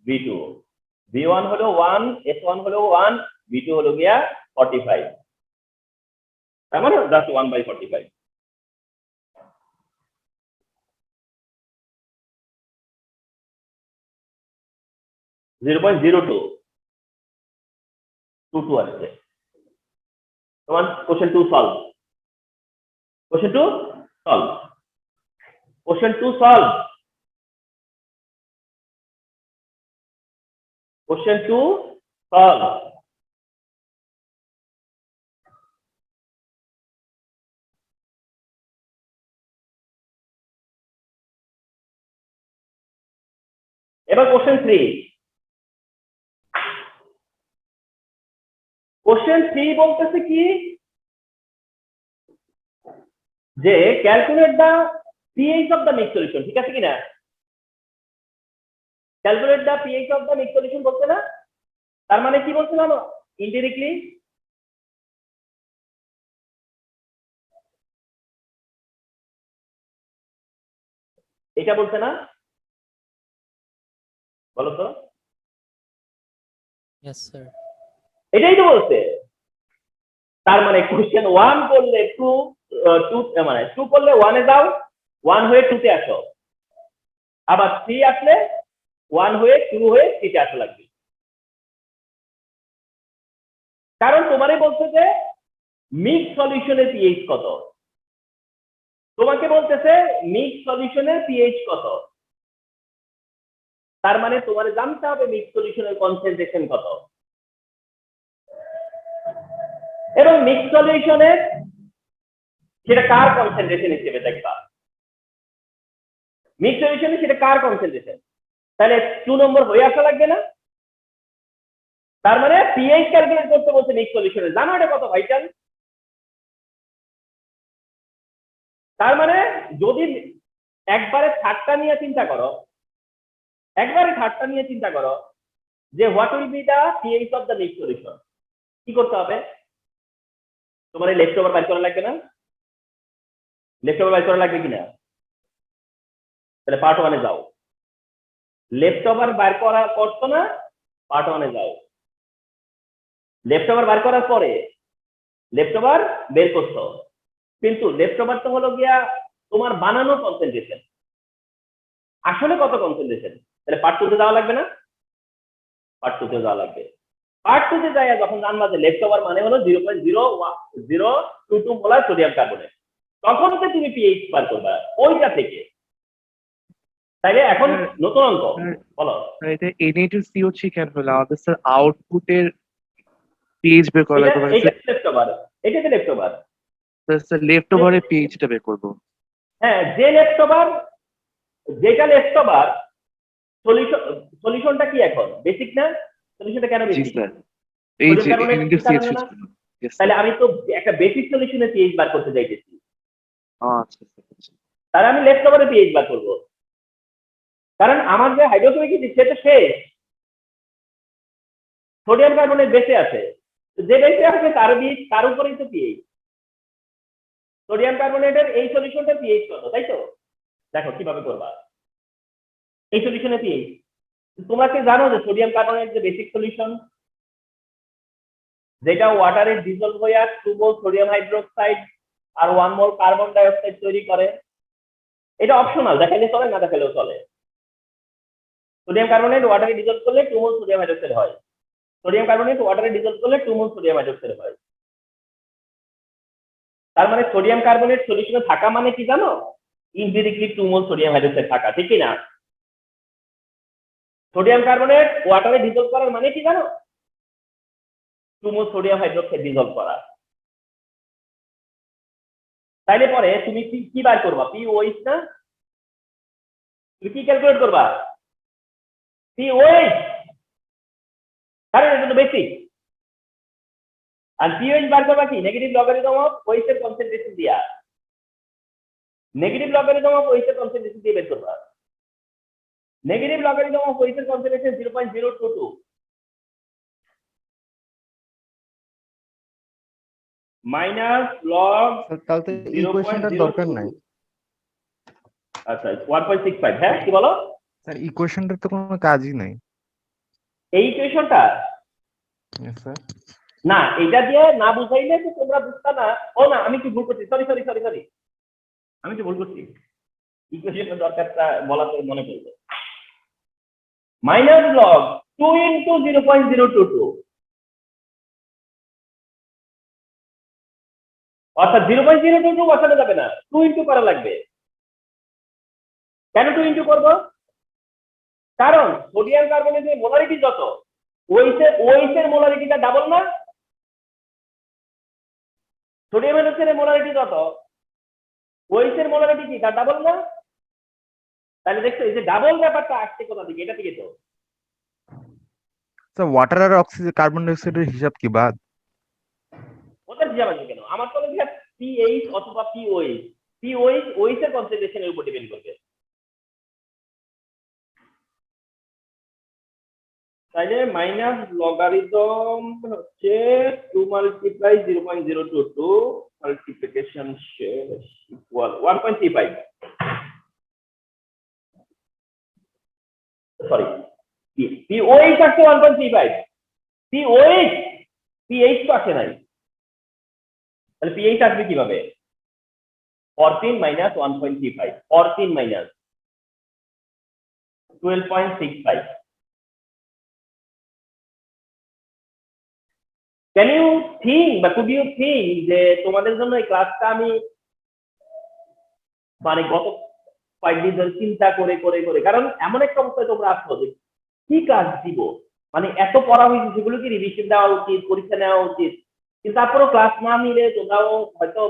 V2। V1 হলো 1, S1 হলো 1, V2 হলো গিয়া 45, তার মানে জাস্ট 1/45। 0.0222 আসছে। তোমার question 2 solve, question 2 solve, question 2 solve, question 2 solve. এবার কোশ্চেন 3। কোশ্চেন 3 বলতেছে কি যে calculate the pH of the mix solution, ঠিক আছে কিনা? Calculate the pH of the mix solution বলছে না? তার মানে কি বলছে জানো ইনডিরেক্টলি? এটা বলছে না, বলো তো? Yes, sir. এটাই তো বলছে। তার মানে কোশ্চেন 1 করলে 2 মানে 2 করলে 1 এ যাও, 1 হয়ে 2 তে আসো, আবার 3 আসলে 1 হয়ে 2 হয়ে 3 তে আসা লাগবে। কারণ তোমারই বলছে যে মিক্স সলিউশনের পিএইচ কত, তোমাকে বলতেছে মিক্স সলিউশনের পিএইচ কত, তার মানে তোমার জানতে হবে মিক্স সলিউশনের কনসেন্ট্রেশন কত। এবং মিক্স সলিউশনের সেটা কার কনসেন্ট্রেশন হিসেবে দেখবা, মিক্স সলিউশনে সেটা কার কনসেন্ট্রেশন, তাহলে 2 নম্বর হয়ে আসা লাগবে না? তার মানে পিএইচ ক্যালকুলেট করতে বলছে মিক্স সলিউশনে, জানো এটা কত ভাইটাল? তার মানে যদি একবারে থার্ডটা নিয়ে চিন্তা করো, একবারে থার্ডটা নিয়ে চিন্তা করো যে what will be the pH of the mix solution, কি করতে হবে? তোমার এই লেফট ওভার বাইর করা লাগবে না? লেফট ওভার বাইর করা লাগবে কিনা? তাহলে পার্ট 1 এ যাও, লেফট ওভার বাইর করা করছো না, পার্ট 1 এ যাও, লেফট ওভার বাইর করার পরে লেফট ওভার বের করছো, কিন্তু লেফট ওভার তো হলো গিয়া তোমার বানানো কনসেন্ট্রেশন, আসলে কত কনসেন্ট্রেশন? তাহলে পার্ট 2 তে যাওয়া লাগবে না? পার্ট 2 তে যাওয়া লাগবে। পার্ট 2 তে যাইয়া যখন জানবা যে লেফট ওভার মানে হলো 0.022 মোলার সোডিয়াম কার্বনেট, তখন তো তুমি পিএইচ বার করবা ওইটা থেকে। তাইলে এখন নতুন অঙ্ক বলো। এটা Na2CO3 কেন হলো? আমাদের স্যার আউটপুটের পিএইচ বের করা লাগবে, মানে এটা লেফট ওভার, এটা তো লেফট ওভার। স্যার লেফট ওভারের পিএইচটা বের করবো। হ্যাঁ, যে লেফট ওভার, যেটা লেফট ওভার সলিউশনটা কি এখন বেসিক না? সলিউশনটা কেন জি বেসিক? স্যার, এই যে সোডিয়াম কার্বনেট Na2CO3 না? ছিল। Yes, sir. তাহলে আমি তো একটা বেসিক সলিউশনে পিএইচ বার করতে যাইতেছি, আচ্ছা আচ্ছা। তাহলে আমি লেফট ওভারে পিএইচ বার করব, কারণ আমার যে হাইড্রোক্লোরিক অ্যাসিড সেটা শেষ, সোডিয়াম কার্বনেট বেঁচে আছে, যে বেঁচে আছে তার উপরেই তো পিএইচ। সোডিয়াম কার্বনেটের এই সলিউশনটা পিএইচ কত, তাই তো? দেখো কিভাবে করবা এই সলিউশনে পিএইচ। তোমরা কি জানো যে সোডিয়াম কার্বনেট যে বেসিক সলিউশন, যেটা ওয়াটারে ডিজলভ হয়ে 2 মোল সোডিয়াম হাইড্রোক্সাইড আর 1 মোল কার্বন ডাই অক্সাইড তৈরি করে, এটা অপশনাল, দেখাইলে চলে না দেখাইলেও চলে। সোডিয়াম কার্বনেট ওয়াটারে ডিজলভ করলে 2 মোল সোডিয়াম হাইড্রোক্সাইড হয়, সোডিয়াম কার্বনেট ওয়াটারে ডিজলভ করলে 2 মোল সোডিয়াম হাইড্রোক্সাইড হয়। তার মানে সোডিয়াম কার্বনেট সলিউশনে থাকা মানে কি জানো? ইনডিরেক্টলি 2 মোল সোডিয়াম হাইড্রোক্সাইড থাকা, ঠিক কি না? সোডিয়াম কার্বনেট ওয়াটারে ডিজলভ করার মানে কি জানো? 2 মোল সোডিয়াম হাইড্রোক্সাইড ডিজলভ করা। তাইলে পরে তুমি কি বার করবা? পিওএইচ না? তুমি কি ক্যালকুলেট করবা? পিওএইচ, কারণ এটা তো বেসিক। আর পিওএইচ বার করবা কি? নেগেটিভ লগারিদম অফ ওএইচ এর কনসেন্ট্রেশন দিয়া, নেগেটিভ লগারিদম অফ ওএইচ এর কনসেন্ট্রেশন দিয়ে বের করবা। নেগেটিভ লগারিদম অফ ওএইচ এর কনসেন্ট্রেশন 0.022 মাইনাস লগ, তাহলে তো ইকুয়েশনটার দরকার নাই। আচ্ছা 1.65। হ্যাঁ কি বলো? স্যার ইকুয়েশনটার তো কোনো কাজই নাই। এই ইকুয়েশনটা Yes, sir. না, এটা দিয়ে না বুঝাইলে তো তোমরা বুঝতা না। ও না, আমি কি ভুল করছি? সরি, আমি কি ভুল করছি? ইকুয়েশনের দরকারটা বলাতে মনে পড়লো। মাইনাস লগ 2 ইনটু 0.022, অর্থাৎ 0.022 বসানো যাবে না, 2 ইনটু করা লাগবে। কেন 2 ইনটু করব? কারণ সোডিয়াম কার্বনেটের মোলারিটি যত, ওএইচ এর মোলারিটিটা ডাবল না? সোডিয়াম হাইড্রোক্সাইডের মোলারিটি যত, ওএইচ এর মোলারিটি কি তার ডাবল না? তাহলে দেখছো এই যে ডাবল ব্যাপারটা আসছে কোথা থেকে? এটা থেকে তো। স্যার ওয়াটার আর অক্সিজেন কার্বন ডাই অক্সাইডের হিসাব কি বাদ? ওটা হিসাব আছে কেন? আমার তো হিসাব পিএইচ অথবা পিওএইচ। ওএইচ এর কনসেন্ট্রেশনের উপর ডিপেন্ড করবে। তাইলে মাইনাস লগারিদম হচ্ছে 2 মাল্টিপ্লাই 0.022 মাল্টিপ্লিকেশন শেষ ইকুয়াল 1.35। 1.35 পিওএইচ পিএইচ তো আসে নাই, তাহলে পিএইচ আসবে কিভাবে? 14 minus 1.35 14 minus 12.65। Can you think বা কুড ইউ থিঙ্ক যে তোমাদের জন্য এই ক্লাসটা আমি মানে গত কয়েকদিন ধরে চিন্তা করে করে করে, কারণ এমন একটা অবস্থায় তোমরা আসছো যে কি ক্লাস দিব, মানে এত পড়া হয়েছে সেগুলো কি রিভিশন দেওয়া উচিত, পরীক্ষা নেওয়া উচিত, কিন্তু তারপরেও ক্লাস না নিলে তোমরাও হয়তো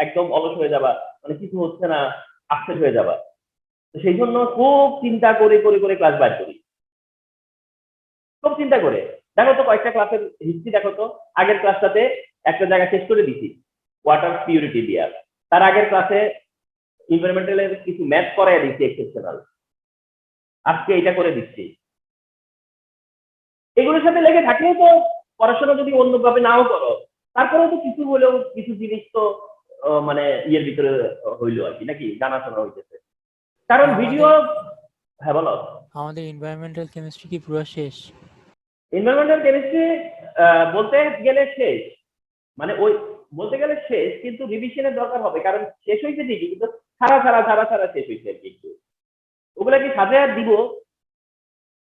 একদম অলস হয়ে যাবা, মানে কিছু হচ্ছে না, আপসেট হয়ে যাবা। তো সেই জন্য খুব চিন্তা করে করে করে ক্লাস বাইর করি, খুব চিন্তা করে। দেখো তো কয়েকটা ক্লাসের হিস্ট্রি দেখো তো, আগের ক্লাসটাতে একটা জায়গা শেষ করে দিছি ওয়াটার পিউরিটি দিয়া, তার আগের ক্লাসে এনভায়রনমেন্টালের কিছু ম্যাথ করাই দিচ্ছি এক্সেপশনাল, আজকে এটা করে দিচ্ছি। এগুলোর সাথে লেগে থাকলেও তো পড়াশোনা যদি অন্যভাবে নাও করো, তারপরেও তো কিছু হলেও কিছু জিনিস তো মানে ইয়ের ভিতরে হইলো আর কি, নাকি জানাশোনা হইতেছে, কারণ ভিডিও। হ্যাঁ বলো। আমাদের এনভায়রনমেন্টাল কেমিস্ট্রি কি পুরো শেষ? এনভায়রনমেন্টাল কেমিস্ট্রি বলতে গেলে শেষ, মানে ওই বলতে গেলে শেষ, কিন্তু রিভিশনের দরকার হবে, কারণ শেষ হয়েছে ঠিকই, কিন্তু ছাড়া ছাড়া ছাড়া ছাড়া শেষ হয়েছে আর কি। একটু ওগুলা কি সাজায় দিব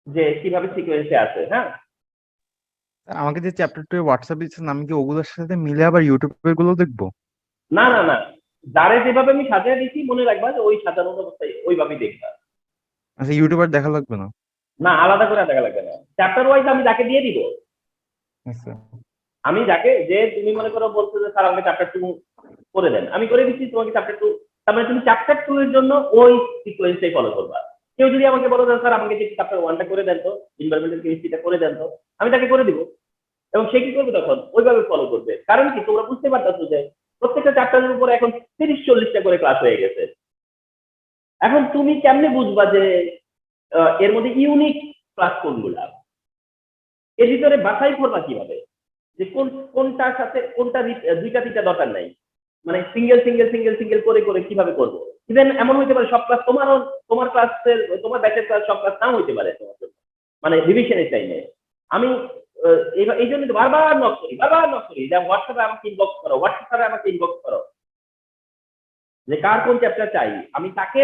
যে কিভাবে সিকোয়েন্সে আছে। হ্যাঁ, আমাকে যে চ্যাপ্টার 2 হোয়াটসঅ্যাপ দিচ্ছেন, আমি কি ওগুলোর সাথে মিলে আবার ইউটিউবের গুলো দেখবো? না না না, যারে যেভাবে আমি সাজায় দিচ্ছি মনে রাখবা যে ওই সাজানো অবস্থায় ওইভাবেই দেখবা। আচ্ছা, ইউটিউবার দেখা লাগবে না? না, আলাদা করে দেখা লাগবে না, চ্যাপ্টার ওয়াইজ আমি যাকে দিয়ে দিব, আচ্ছা আমি যাকে, যে তুমি মনে করো বলছো যে স্যার আমাকে চ্যাপ্টার 2 করে দেন, আমি করে দিচ্ছি তোমাকে চ্যাপ্টার 2, তার মানে তুমি চ্যাপ্টার 2 এর জন্য ওই সিকোয়েন্সটাই ফলো করবা। কেউ যদি আমাকে বলো যে স্যার আমাকে যে চ্যাপ্টার 1টা করে দেন তো, এনভায়রনমেন্টাল কেমিস্ট্রিটা করে দেন তো, আমি তাকে করে দিব, এবং সে কি করবে তখন ওইভাবে ফলো করবে। কারণ কি, তোমরা বুঝতে পারতেছো যে প্রত্যেকটা চ্যাপ্টারের উপরে এখন 30-40টা করে ক্লাস হয়ে গেছে। এখন তুমি কেমনে বুঝবা যে এর মধ্যে ইউনিক ক্লাস কোনগুলা, এর ভিতরে বাছাই করবা কিভাবে যে কোনটার সাথে কোনটা দুইটা তিনটা দরকার নাই, মানে সিঙ্গেল সিঙ্গেল সিঙ্গেল সিঙ্গেল করে করে কিভাবে করবো। ইভেন এমন হইতে পারে সব ক্লাস তোমার ক্লাসের তোমার ব্যাচের ক্লাস সব ক্লাস নাও হইতে পারে তোমার জন্য, মানে রিভিশনের টাইমে। আমি এই জন্য বারবার নক করি যে হোয়াটসঅ্যাপে আমাকে ইনবক্স করো যে কার কোন চ্যাপ্টার চাই, আমি তাকে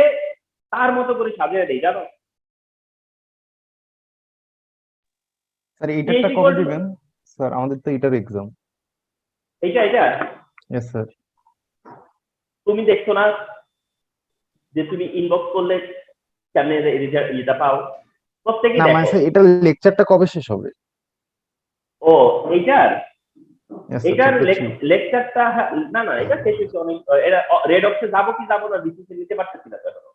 তার মতো করে সাজিয়ে দিই, জানো। স্যার এইটারটা কবে দিবেন? স্যার আমাদের তো এটার এক্সাম। এটা ইয়েস স্যার। তুমি দেখছো না যে তুমি ইনবক্স করলে কেমনে এটা পাও, প্রত্যেকে না মানে দেখো। স্যার এটার লেকচারটা কবে শেষ হবে? ও এইটার Yes, sir, এটার chapter 3। লেকচারটা, না না, এটা শেষ হচ্ছে অনেক। এটা রেড অক্সে যাবো কি যাবো না ডিসিশন নিতে পারতেছি না এখন।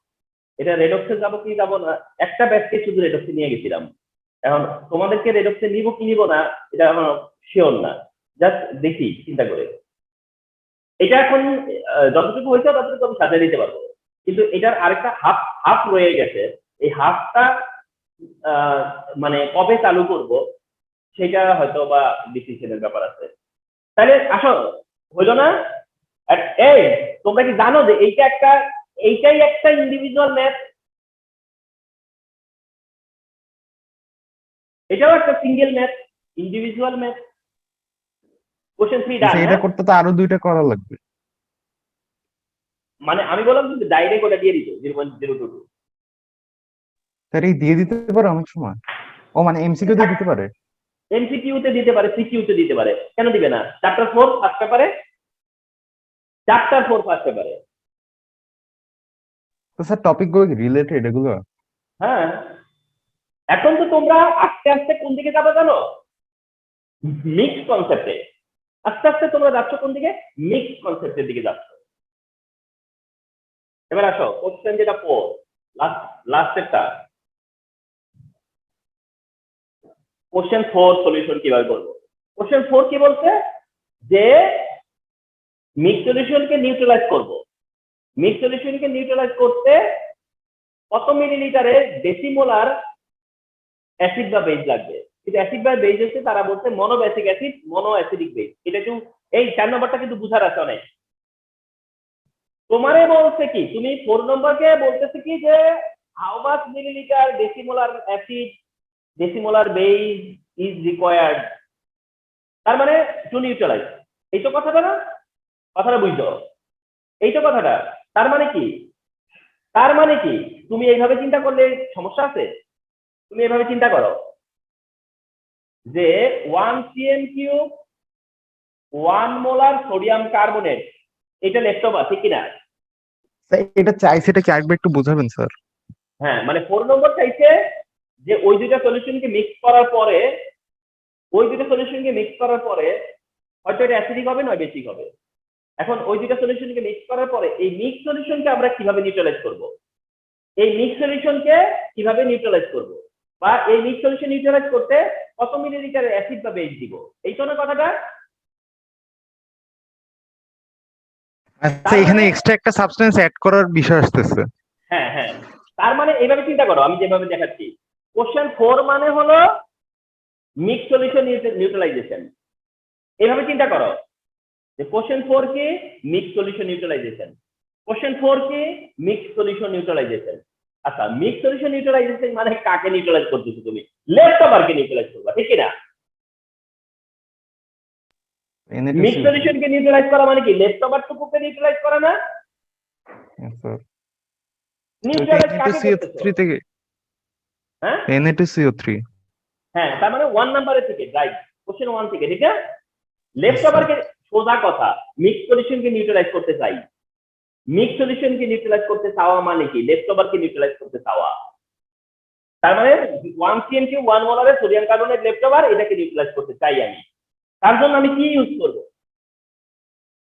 এটা রেড অক্সে যাবো কি যাবো না, একটা ব্যাচকে শুধু রেড অক্সে নিয়ে গেছিলাম, এখন তোমাদেরকে রেড অক্সে নিবো কি নিবো না এটা এখন শিওর না, জাস্ট দেখি চিন্তা করে। এটা এখন যতটুকু হয়েছে ততটুকু আমি সাজিয়ে দিতে পারবো, কিন্তু এটার আরেকটা হাফ রয়ে গেছে, এই হাফটা মানে কবে চালু করব সেটা হয়তো বা ডিসিশনের ব্যাপার আছে। তাহলে আসো, হইলো না? এই তোমরা কি জানো যে এইটাই একটা ইন্ডিভিজুয়াল ম্যাথ, এটাও একটা single math, individual math. Question 3 ডান। এটা করতে তো আরো 2টা করা লাগবে। মানে আমি বললাম কিন্তু ডাইরেক্ট ওটা দিয়ে দিত 0.022। স্যার এই দিয়ে দিতে পারে অনেক সময়। ও মানে এমসিকিউ দিয়ে দিতে পারে? এমসিকিউ তে দিতে পারে, সিকিউ তে দিতে পারে, কেন দিবে না? চ্যাপ্টার 4 ফার্স্ট পেপারে, চ্যাপ্টার 4 ফার্স্ট পেপারে। তো স্যার টপিক গুলো রিলেটেড এগুলো? হ্যাঁ, এখন তো তোমরা আস্তে আস্তে কোন দিকে যাবে জানো? মিক্স কনসেপ্টে। আস্তে আস্তে তোমরা যাচ্ছ কোন দিকে? মিক্স কনসেপ্টের দিকে যাচ্ছ। এবার আসো কোশ্চেন যেটা 4 লাস্টেরটা, কোশ্চেন 4 সলিউশন কিভাবে করবো। কোশ্চেন 4 কি বলছে যে মিক্স সলিউশনকে নিউট্রালাইজ করব। মিক্স সলিউশনকে নিউট্রালাইজ করতে কত মিলিলিটারে ডেসিমোলার অ্যাসিড বা বেজ লাগবে, কিন্তু অ্যাসিড বা বেজ হচ্ছে তারা বলছে মনোবেসিক অ্যাসিড, মনো অ্যাসিডিক বেজ। এটা একটু এই 4 নম্বরটা কিন্তু বুঝার আছে অনেক। তোমারে বলছে কি, তুমি 4 নম্বরকে বলতেছে কি যে how much millilitre decimolar acid, decimolar base is required, তার মানে টু নিউট্রালাইজ। এই তো কথাটা না, কথাটা বুঝছো? এই তো কথাটা। তার মানে কি, তার মানে কি তুমি এইভাবে চিন্তা করলে সমস্যা আছে? তুমি এইভাবে চিন্তা করো যে 1 cm³ 1 মোলার সোডিয়াম কার্বনেট, এটা লেকটোবার, ঠিক কিনা? এটা চাইছে, এটা কি আরেকবার একটু বোঝাবেন স্যার? হ্যাঁ, মানে 4 নম্বর চাইছে যে ওই দুইটা সলিউশনকে মিক্স করার পরে, হয়তো এটা অ্যাসিডিক হবে নয় বেসিক হবে। এখন ওই দুইটা সলিউশনকে মিক্স করার পরে এই মিক্স সলিউশনকে আমরা কিভাবে নিউট্রালাইজ করব, বা এই মিক্স সলিউশন নিউট্রালাইজ করতে কত মিলিলিটার অ্যাসিড বা বেস দিব, এই তো না কথাটা? আচ্ছা, এখানে এক্সট্রা একটা সাবস্টেন্স অ্যাড করার বিষয় আসতেছে। হ্যাঁ হ্যাঁ, তার মানে এইভাবে চিন্তা করো, আমি যেভাবে দেখাচ্ছি। কোশ্চেন 4 মানে হলো মিক্স সলিউশন নিউট্রালাইজেশন। এইভাবে চিন্তা করো যে কোশ্চেন 4 কি মিক্স সলিউশন নিউট্রালাইজেশন, কোশ্চেন 4 কি মিক্স সলিউশন নিউট্রালাইজেশন। আচ্ছা, মিক্স সলিউশন নিউট্রালাইজেশন মানে কাকে নিউট্রালাইজ করতেছো? তুমি লেফটোবারকে নিউট্রালাইজ করবা, ঠিক না? মিক্স সলিউশনকে নিউট্রালাইজ করা মানে কি লেফটোবার টুকুকে নিউট্রালাইজ করা না? নিউট্রালাইজ কাকে করতেছো? Na2CO3 থেকে হ্যাঁ Na2CO3। হ্যাঁ, তার মানে 1 নম্বরের থেকে, রাইট, কোশ্চেন 1 থেকে, ঠিক আছে? লেফটোবারকে, সোজা কথা, মিক্স সলিউশনকে নিউট্রালাইজ করতে চাই। মিক্স সলিউশনকে নিউট্রালাইজ করতে চাওয়া মানে কি লেফটোবারকে নিউট্রালাইজ করতে চাওয়া। তার মানে 1 cm³ 1 মোলারের সোডিয়াম কার্বনেট লেফটোবার, এটাকে নিউট্রালাইজ করতে চাই আমি। তার জন্য আমি কি ইউজ করব?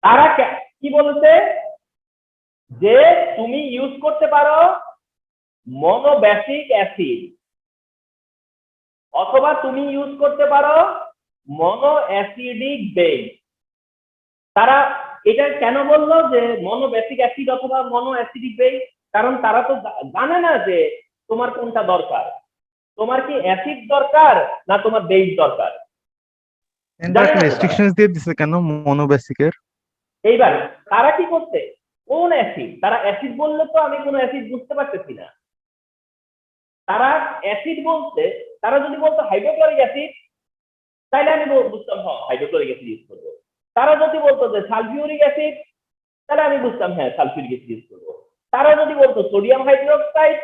তারা কি বলছে যে তুমি ইউজ করতে পারো মনোবেসিক অ্যাসিড, অথবা তুমি ইউজ করতে পারো মনো অ্যাসিডিক বেস। তারা এটা কেন বললো যে মনোবেসিক অ্যাসিড অথবা মনো অ্যাসিডিক বেস? কারণ তারা তো জানে না যে তোমার কোনটা দরকার, তোমার কি অ্যাসিড দরকার না তোমার বেস দরকার। রেস্ট্রিকশনস দিয়ে দিছে কেন মনোবেসিকের? এইবার তারা কি করছে, কোন অ্যাসিড? তারা অ্যাসিড বললে তো আমি কোনো অ্যাসিড বুঝতে পারতেছি না। তারা অ্যাসিড বলতে, তারা যদি বলতো হাইড্রোক্লোরিক অ্যাসিড, তাহলে আমি বুঝতাম হ্যাঁ হাইড্রোক্লোরিক অ্যাসিড ইউজ করবো। তারা যদি বলতো যে সালফিউরিক অ্যাসিড, তাহলে আমি বুঝতাম হ্যাঁ সালফিউরিক অ্যাসিড ইউজ করবো। তারা যদি বলতো সোডিয়াম হাইড্রোক্সাইড,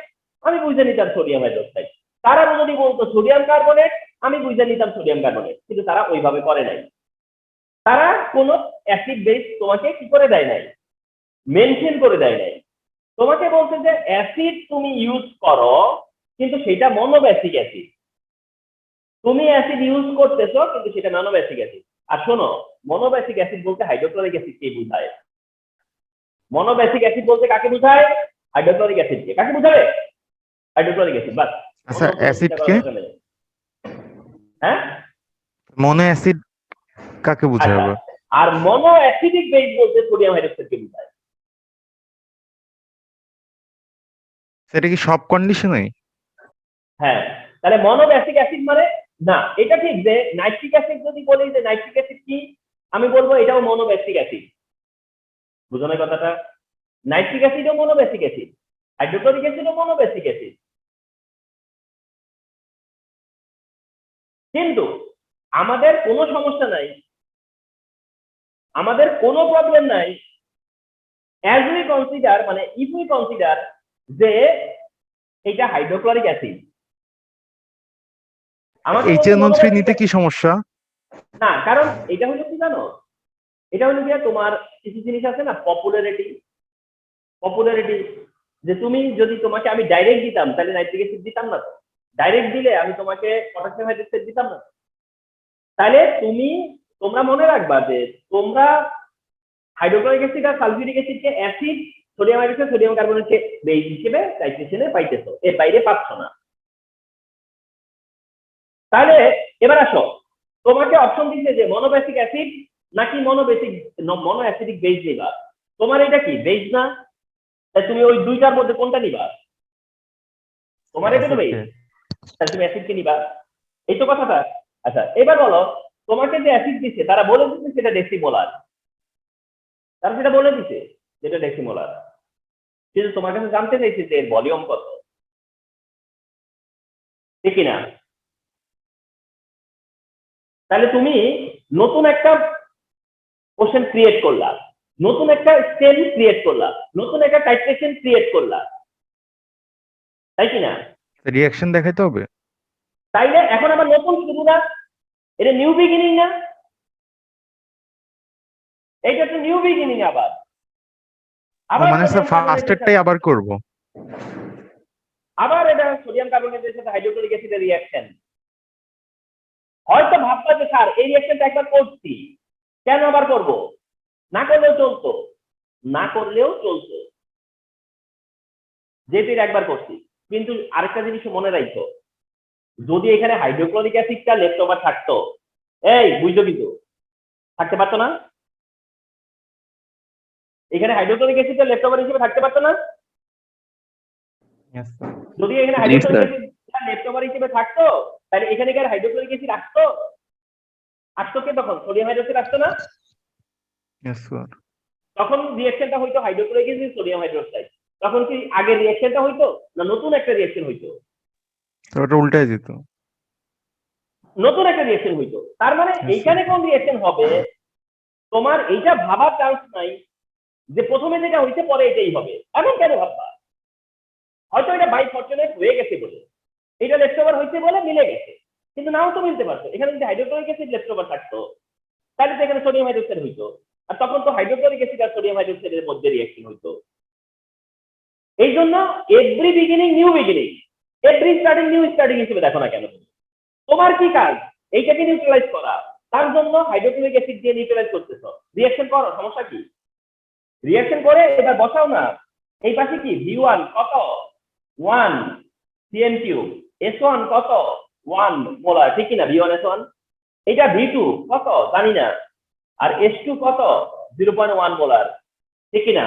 আমি বুঝে নিতাম সোডিয়াম হাইড্রোক্সাইড। তারা যদি বলতো সোডিয়াম কার্বনেট, আমি বুঝে নিতাম সোডিয়াম কার্বনেট। কিন্তু তারা ওইভাবে করে নাই। তারা কোনো অ্যাসিড বেস তোমাকে কি করে দেয় নাই, মেনশন করে দেয় নাই। তোমাকে বলছে যে অ্যাসিড তুমি ইউজ করো, কিন্তু সেটা মনোবেসিক অ্যাসিড। তুমি অ্যাসিড ইউজ করতেছো কিন্তু সেটা মনোবেসিক অ্যাসিড। আর শোনো, মনোবেসিক অ্যাসিড বলতে হাইড্রোক্লোরিক অ্যাসিড কে বোঝায়? মনোবেসিক অ্যাসিড বলতে কাকে বোঝায়? হাইড্রোক্লোরিক অ্যাসিড কে। কাকে বোঝাবে? হাইড্রোক্লোরিক অ্যাসিড, বাস। আচ্ছা, অ্যাসিড কে? হ্যাঁ, মনো অ্যাসিড কাকে বোঝায় আবার? আর মনো অ্যাসিডিক বেস বলতে সোডিয়াম হাইড্রোক্সাইড কে বোঝায়। সেটা কি সব কন্ডিশনে? হ্যাঁ, তাহলে মনোবেসিক অ্যাসিড মানে, না এটা ঠিক যে নাইট্রিক অ্যাসিড যদি বলি যে নাইট্রিক অ্যাসিড কি, আমি বলবো এটাও মনোবেসিক অ্যাসিড। বুঝো না কথাটা? নাইট্রিক অ্যাসিডও মনোবেসিক অ্যাসিড, হাইড্রোক্লোরিক অ্যাসিডও মনোবেসিক অ্যাসিড। কিন্তু আমাদের কোনো সমস্যা নাই, আমাদের কোনো প্রবলেম নাই, অ্যাজ উই কনসিডার, মানে ইফ উই কনসিডার যে এটা হাইড্রোক্লোরিক অ্যাসিড। HNO3 নিতে কি সমস্যা? না, কারণ এটা হলো কি জানো, এটা হলো কি তোমার কিছু জিনিস আছে না, পপুলারিটি। যে তুমি যদি, তোমাকে আমি ডাইরেক্ট দিতাম তাহলে নাইট্রিক অ্যাসিড দিতাম না তো। ডাইরেক্ট দিলে আমি তোমাকে পটাশিয়াম হাইড্রোক্সাইড দিতাম না। তাহলে তোমরা মনে রাখবা যে তোমরা হাইড্রোক্লোরিক অ্যাসিড আর সালফিউরিক অ্যাসিডকে অ্যাসিড, সোডিয়াম হাইড্রোক্সাইড, সোডিয়াম কার্বনেটকে বেস হিসেবে টাইট্রেশনে পাইতেছো, এর বাইরে পাচ্ছ না। তাহলে এবার আসো, তোমাকে অপশন দিচ্ছে যে মনোবেসিক অ্যাসিড নাকি মনো অ্যাসিডিক বেস নিবা। তোমার এটা কি বেস না? তাই তুমি ওই দুইটার মধ্যে কোনটা নিবা? তোমার এটা তো বেস, তাহলে তুমি অ্যাসিডকে নিবা। এই তো কথাটা। আচ্ছা, এবার বলো, তোমাকে যে অ্যাসিড দিচ্ছে তারা বলে দিচ্ছে সেটা ডেসিমোলার, তারা সেটা বলে দিচ্ছে যেটা ডেসিমোলার, কিন্তু তোমার কাছে জানতে চাইছে যে এর ভলিউম কত, ঠিক কিনা? তাহলে তুমি নতুন একটা কোশ্চেন ক্রিয়েট করলা, নতুন একটা স্টেম ক্রিয়েট করলা, নতুন একটা টাইট্রেশন ক্রিয়েট করলা, তাই কি না? রিয়াকশন দেখাইতে হবে। তাইলে এখন আবার নতুন শুরু না, এটা নিউ বিগিনিং না? এইটা তো নিউ বিগিনিং। আবার মানে স্যার ফার্স্টেরটাই আবার করব। আবার এটা সোডিয়াম কার্বনেটের সাথে হাইড্রোক্লোরিক অ্যাসিডের রিঅ্যাকশন। হয়তো ভাববা যে স্যার এই রিঅ্যাকশনটা একবার করছি, কেন আবার করব? না করলেও চলতো, না করলেও চলতো, যেহেতু একবার করছি। কিন্তু আরেকটা জিনিস মনে রাখো, যদি এখানে হাইড্রোক্লোরিক অ্যাসিডটা লেফট ওভার থাকতো, এই বুঝছো, কিন্তু থাকতে পারতো না। এখানে হাইড্রোক্লোরিক অ্যাসিডটা লেফট ওভার হিসেবে থাকতে পারতো না। যদি এখানে হাইড্রোক্লোরিক অ্যাসিডটা লেফট ওভার হিসেবে থাকতো, তাহলে এখানে কি আর হাইড্রোক্লোরিক অ্যাসিড আসতো? আসতো কে তখন? সোডিয়াম হাইড্রোক্সাইড আসতো না? তখন রিঅ্যাকশনটা হইতো হাইড্রোক্লোরিক অ্যাসিড সোডিয়াম হাইড্রোক্সাইড। তখন কি আগের রিঅ্যাকশনটা হইতো না নতুন একটা রিঅ্যাকশন হইতো? ওটা উল্টায় যেত, নতুন একটা রিঅ্যাকশন হইতো। তার মানে এইখানে কোন রিঅ্যাকশন হবে তোমার এইটা ভাবার চান্স নাই যে প্রথমে যেটা হইছে পরে এটাই হবে। এমন কেন ভাববা? হয়তো এটা বাই ফরচুনেট হয়ে গেছে বলে, এটা লেফট ওভার হইছে বলে মিলে গেছে, কিন্তু নাও তো মিলতে পারতো। এখানে যদি হাইড্রোক্লোরিক অ্যাসিড লেফট ওভার থাকতো, তাহলে তো এখানে সোডিয়াম হাইড্রোক্সাইড হইতো, আর তখন তো হাইড্রোক্লোরিক অ্যাসিড আর সোডিয়াম হাইড্রোক্সাইডের মধ্যে রিঅ্যাকশন হইতো। এই জন্য every beginning new beginning, every starting new starting হিসেবে দেখো না কেন। তোমার কি কাজ? এইটাকে নিউট্রালাইজ করা। তার জন্য হাইড্রোক্লোরিক অ্যাসিড দিয়ে নিউট্রালাইজ করতেছো, রিঅ্যাকশন করো, সমস্যা কি? রিঅ্যাকশন করে এবার বসাও না। এই পাশে কি V1 কত? 1 CN3, S1 কত? 1 মোলার, ঠিক কি না? V1 S1। এটা V2 কত জানি না, আর S2 কত? 0.1 মোলার, ঠিক কি না?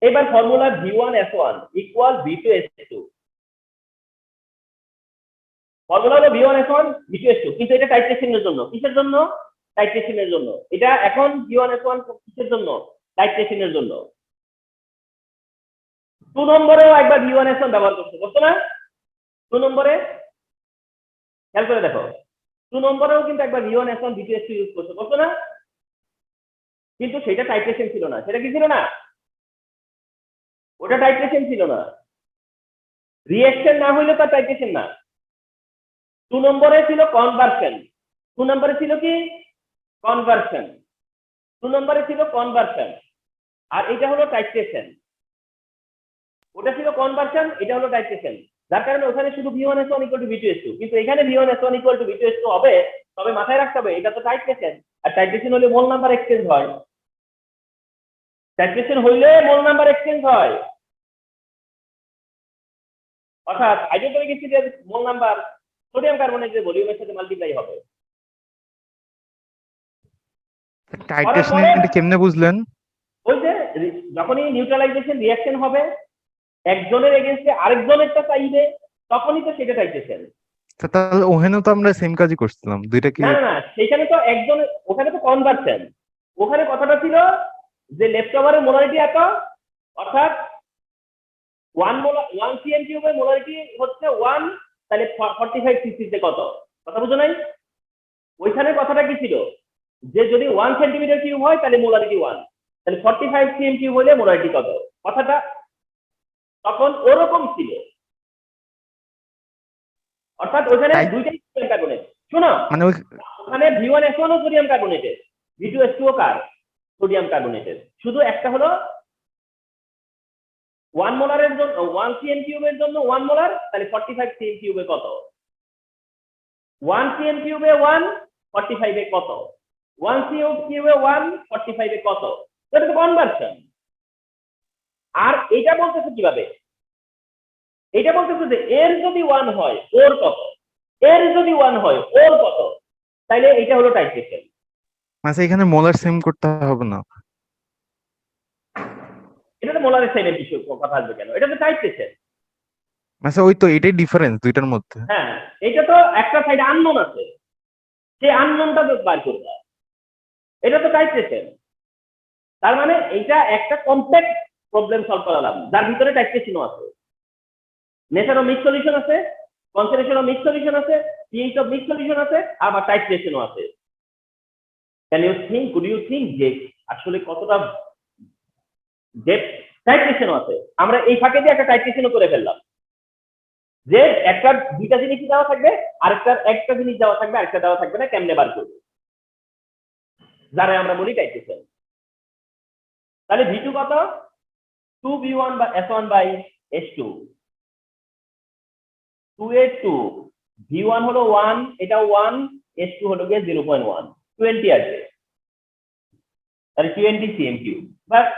এবার formula V1 S1 equal V2 S2। Formula হলো V1 S1 V2 S2, কিন্তু এটা টাইট্রেশনের জন্য। কিসের জন্য? টাইট্রেশনের জন্য। এটা এখন V1 S1 কিসের জন্য? টাইট্রেশনের জন্য। 2 নম্বরেও একবার V1 S1 ব্যবহার করতে করছো না? 2 নম্বরে খেয়াল করে দেখো, 2 নম্বরেও কিন্তু একবার V1 S1 V2 S2 use করছো না? কিন্তু সেটা টাইট্রেশন ছিল না। সেটা কি ছিল না? ওটা টাইট্রেশন ছিল না। রিঅ্যাকশন না হইলে তার টাইট্রেশন না। 2 নম্বরে ছিল কনভার্সন। 2 নম্বরে ছিল কি? কনভার্সন। 2 নম্বরে ছিল কনভার্সন, আর এটা হলো টাইট্রেশন। ওটা ছিল কনভার্সন, এটা হলো টাইট্রেশন। যার কারণে ওখানে শুধু V1 S1 equal to V2 S2, কিন্তু এখানে V1 S1 equal to V2 S2 হবে। তবে মাথায় রাখতে হবে এটা তো টাইট্রেশন, আর টাইট্রেশন হলে মোল নাম্বার এক্সচেঞ্জ হয়। টাইট্রেশন হইলে মোল নাম্বার এক্সচেঞ্জ হয়, অর্থাৎ হাইড্রোক্লোরিক অ্যাসিডের মোল নাম্বার সোডিয়াম কার্বনেটের ভলিউমের সাথে মাল্টিপ্লাই হবে। টাইট্রেশন এটা কেমনে বুঝলেন? ওই যে যখনই নিউট্রালাইজেশন রিঅ্যাকশন হবে, একজনের এগেইনস্টে আরেকজনেরটা চাইবে, তখনই তো সেটা টাইট্রেশন। তাহলে ওখানেও তো আমরা সেম কাজই করছিলাম, দুইটা কি? না না, সেখানে তো একজনের, ওখানে তো কনভার্সন। ওখানে কথাটা ছিল যে লেফট ওভারের মোলারিটি এত, অর্থাৎ 1 মোলার 1 CN3 এর মোলারিটি হচ্ছে 1, তাহলে 45 cc তে কত? কথা বুঝো নাই? ওইখানে কথাটা কি ছিল যে যদি 1 সেন্টিমিটার কিউব হয় তাহলে মোলারিটি 1, তাহলে 45 cm3 হলে মোলারিটি কত? কথাটা তখন ওরকম ছিল। অর্থাৎ ওখানে দুইটাই সোডিয়াম কার্বনেট। শোনো, মানে ওখানে V1 S1 ও সোডিয়াম কার্বনেটেড, V2 S2 ও কার? Sodium carbonated. শুধু একটা হলো 1 মোলারের জন্য 1 CN3 এর জন্য 1 মোলার, তাহলে 45 CN3 এ কত? 1 CN3 এ 1, 45 এ কত? 1 CN3 এ 1, 45 এ কত? এটা তো কনভার্সন। আর এটা বলতেছে কিভাবে? এটা বলতেছে যে এর যদি 1 হয় ওর কত, এর যদি 1 হয় ওর কত, তাইলে এটা হলো টাইট্রেশন। আচ্ছা, এখানে মোলার সেম করতে হবে না? এটা তো মোলারের সাইডের বিষয়, কথা আসবে কেন? এটা তো টাইট্রেশন। আচ্ছা, ওই তো এটাই ডিফারেন্স দুইটার মধ্যে। হ্যাঁ, এটা তো একটা সাইড আননোন আছে, সেই আননোনটা বার করবা, এটা তো টাইট্রেশন। তার মানে এটা একটা কমপ্লেক্স প্রবলেম সলভ করালাম, যার ভিতরে টাইট্রেশনও আছে, নেচার অফ মিক্স সলিউশন আছে, কনসেন্ট্রেশন অফ মিক্স সলিউশন আছে, pH of mixed solution আছে, আবার টাইট্রেশনও আছে। কুড ইউ থিঙ্ক যে আসলে কতটা ডেপথ টাইট্রেশনও আছে। আমরা এই ফাঁকে দিয়ে একটা টাইট্রেশনও করে ফেললাম, যে একটা দুইটা জিনিস দেওয়া থাকবে, একটা জিনিস দেওয়া থাকবে, আরেকটা দেওয়া থাকবে না, কেমনে বার করবো, যারা আমরা বলি টাইট্রেশন। তাহলে V2 কত? 2V1 বা S1 by S2, 2A2, V1 হলো 1, এটা 1, S2 হলো গিয়ে 0.1, 20 আসবে। তাহলে 20 cm3, বাস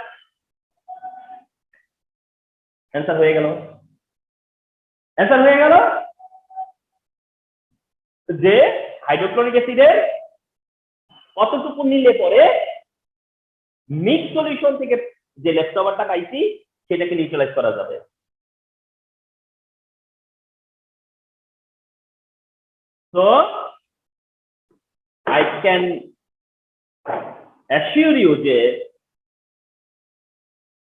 অ্যান্সার হয়ে গেল। যে হাইড্রোক্লোরিক অ্যাসিডের কতটুকু নিলে পরে মিক্স সলিউশন থেকে যে লেফট ওভারটা পাইছি সেটাকে নিউট্রালাইজ করা যাবে। So I can assure you যে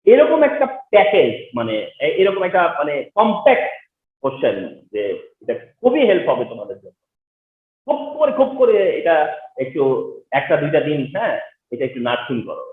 এরকম একটা প্যাকেজ, মানে এরকম একটা মানে কম্প্যাক্ট কোশ্চেন, যে এটা খুবই হেল্প হবে তোমাদের জন্য। খুব করে এটা একটু একটা দুইটা দিন, হ্যাঁ, এটা একটু নার্সিং করো।